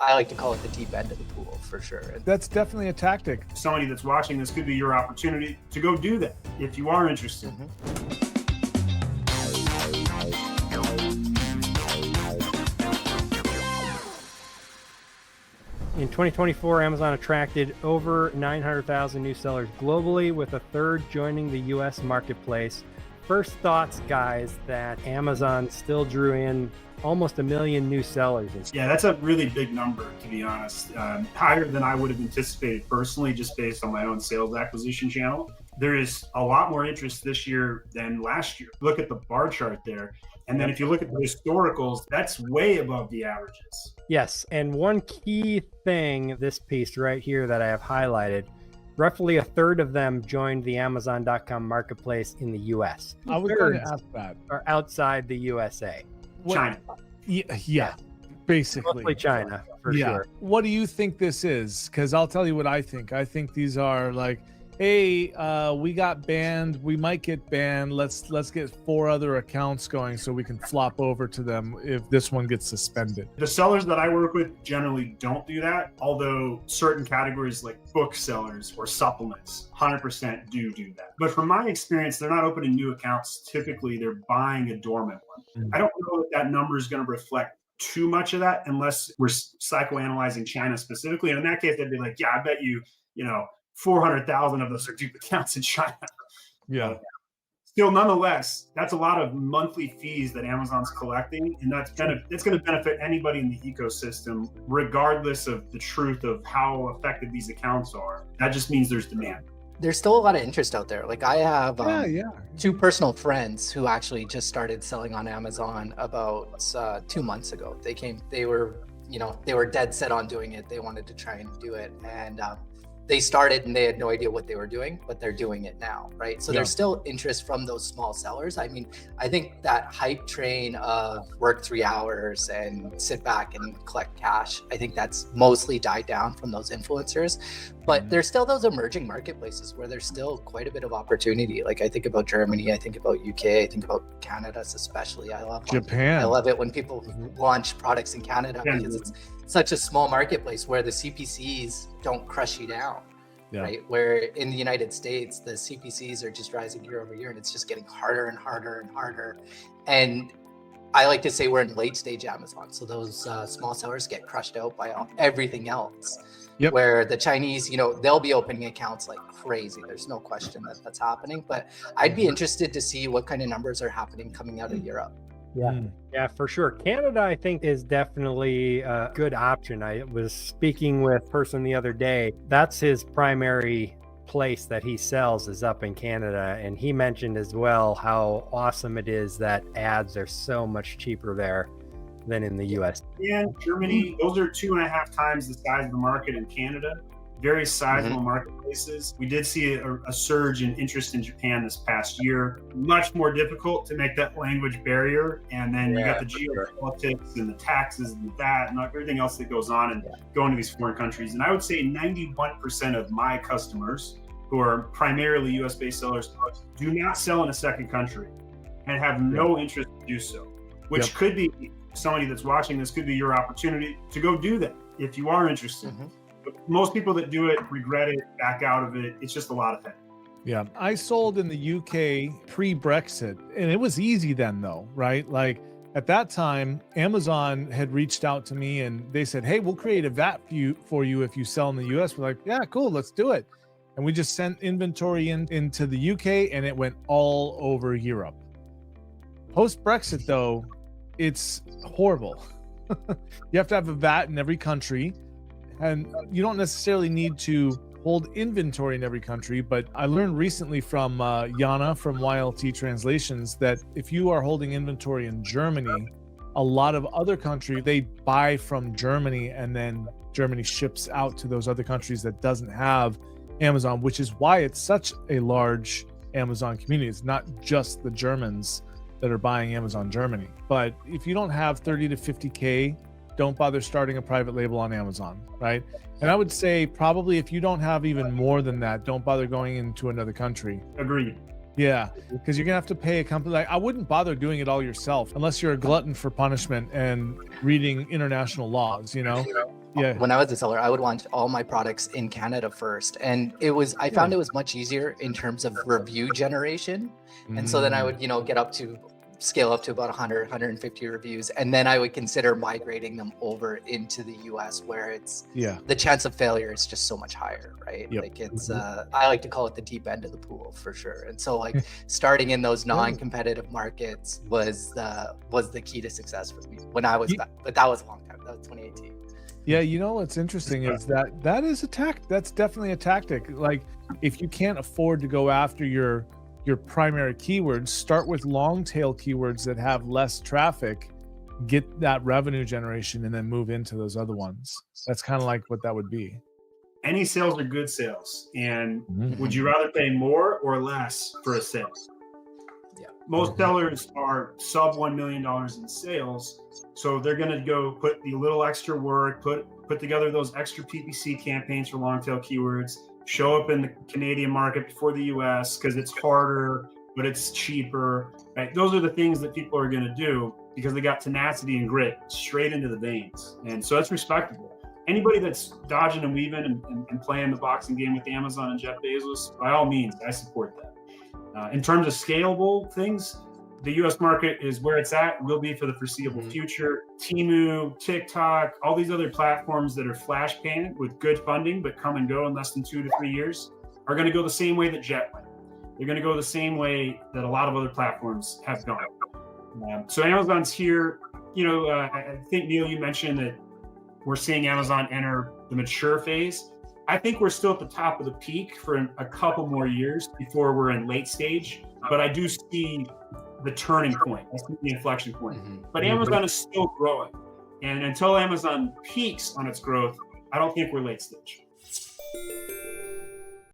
I like to call it the deep end of the pool for sure. That's definitely a tactic. Somebody that's watching this could be your opportunity to go do that if you are interested. In 2024, Amazon attracted over 900,000 new sellers globally, with a third joining the US marketplace. First thoughts, guys, that Amazon still drew in almost 1 million new sellers. Yeah, that's a really big number, to be honest. Higher than I would have anticipated personally, just based on my own sales acquisition channel. There is a lot more interest this year than last year. Look at the bar chart there. And then if you look at the historicals, that's way above the averages. Yes, and one key thing, this piece right here that I have highlighted, roughly a third of them joined the Amazon.com marketplace in the US. I was going to ask that. Are outside the USA. China. Yeah, basically. Mostly China, for sure. What do you think this is? Because I'll tell you what I think. I think these are like, hey, we got banned. We might get banned. Let's get 4 other accounts going so we can flop over to them if this one gets suspended. The sellers that I work with generally don't do that, although certain categories like book sellers or supplements 100% do that. But from my experience, they're not opening new accounts. Typically, they're buying a dormant one. I don't know that number is going to reflect too much of that unless we're psychoanalyzing China specifically. And in that case, they'd be like, yeah, I bet you 400,000 of those are dupe accounts in China. Yeah. Still, nonetheless, that's a lot of monthly fees that Amazon's collecting, and that's going to benefit anybody in the ecosystem, regardless of the truth of how effective these accounts are. That just means there's demand. There's still a lot of interest out there. Like I have 2 personal friends who actually just started selling on Amazon about 2 months ago. They were dead set on doing it. They wanted to try and do it, and they started and they had no idea what they were doing, but they're doing it now, right? So there's still interest from those small sellers. I mean, I think that hype train of work 3 hours and sit back and collect cash, I think that's mostly died down from those influencers. But there's still those emerging marketplaces where there's still quite a bit of opportunity. Like I think about Germany, I think about UK, I think about Canada especially. I love Japan. I love it when people launch products in Canada because it's such a small marketplace where the CPCs don't crush you down, right? Where in the United States, the CPCs are just rising year over year and it's just getting harder and harder and harder. And I like to say we're in late stage Amazon. So those small sellers get crushed out by everything else. Where the Chinese, they'll be opening accounts like crazy. There's no question that that's happening. But I'd be interested to see what kind of numbers are happening coming out of Europe. Yeah, for sure. Canada, I think, is definitely a good option. I was speaking with a person the other day. That's his primary place that he sells is up in Canada. And he mentioned as well how awesome it is that ads are so much cheaper there than in the US. Yeah, Germany, those are 2.5 times the size of the market in Canada. Very sizable marketplaces. We did see a surge in interest in Japan this past year. Much more difficult to make that language barrier. And then you got the geopolitics and the taxes and that and everything else that goes on and going to these foreign countries. And I would say 91% of my customers who are primarily US-based sellers do not sell in a second country and have no interest to do so, which could be somebody that's watching this could be your opportunity to go do that if you are interested. But most people that do it regret it, back out of it. It's just a lot of things. Yeah. I sold in the UK pre-Brexit, and it was easy then though, right? Like at that time, Amazon had reached out to me and they said, hey, we'll create a VAT for you if you sell in the US. We're like, yeah, cool, let's do it. And we just sent inventory into the UK and it went all over Europe. Post-Brexit though, it's horrible. You have to have a VAT in every country. And you don't necessarily need to hold inventory in every country, but I learned recently from Yana from YLT Translations that if you are holding inventory in Germany, a lot of other countries, they buy from Germany and then Germany ships out to those other countries that doesn't have Amazon, which is why it's such a large Amazon community. It's not just the Germans that are buying Amazon Germany. But if you don't have 30 to 50K, don't bother starting a private label on Amazon, right? And I would say probably if you don't have even more than that, don't bother going into another country. Agreed. Yeah, because you're gonna have to pay a company. Like, I wouldn't bother doing it all yourself unless you're a glutton for punishment and reading international laws, you know? Yeah. When I was a seller, I would launch all my products in Canada first. And I found it was much easier in terms of review generation. And so then I would, scale up to about 100, 150 reviews. And then I would consider migrating them over into the US, where the chance of failure is just so much higher, right? Yep. Like it's, I like to call it the deep end of the pool for sure. And so like starting in those non-competitive markets was the key to success for me when I was back, but that was a long time. That was 2018. Yeah, what's interesting is that is a tactic. That's definitely a tactic. Like, if you can't afford to go after your primary keywords, start with long tail keywords that have less traffic, get that revenue generation, and then move into those other ones. That's kind of like what that would be. Any sales are good sales. And would you rather pay more or less for a sale? Yeah. Most sellers are sub $1 million in sales. So they're going to go put the little extra work, put together those extra PPC campaigns for long tail keywords, show up in the Canadian market before the US because it's harder, but it's cheaper. Right? Those are the things that people are going to do because they got tenacity and grit straight into the veins. And so that's respectable. Anybody that's dodging and weaving and playing the boxing game with Amazon and Jeff Bezos, by all means, I support that. In terms of scalable things, the US market is where it's at, will be for the foreseeable future. Temu, TikTok, all these other platforms that are flash payment with good funding but come and go in less than 2 to 3 years are going to go the same way that Jet went. They're going to go the same way that a lot of other platforms have gone. So Amazon's here. I think, Neil, you mentioned that we're seeing Amazon enter the mature phase. I think we're still at the top of the peak for a couple more years before we're in late stage. But I do see the turning point. I see the inflection point. But Amazon is still growing. And until Amazon peaks on its growth, I don't think we're late stage.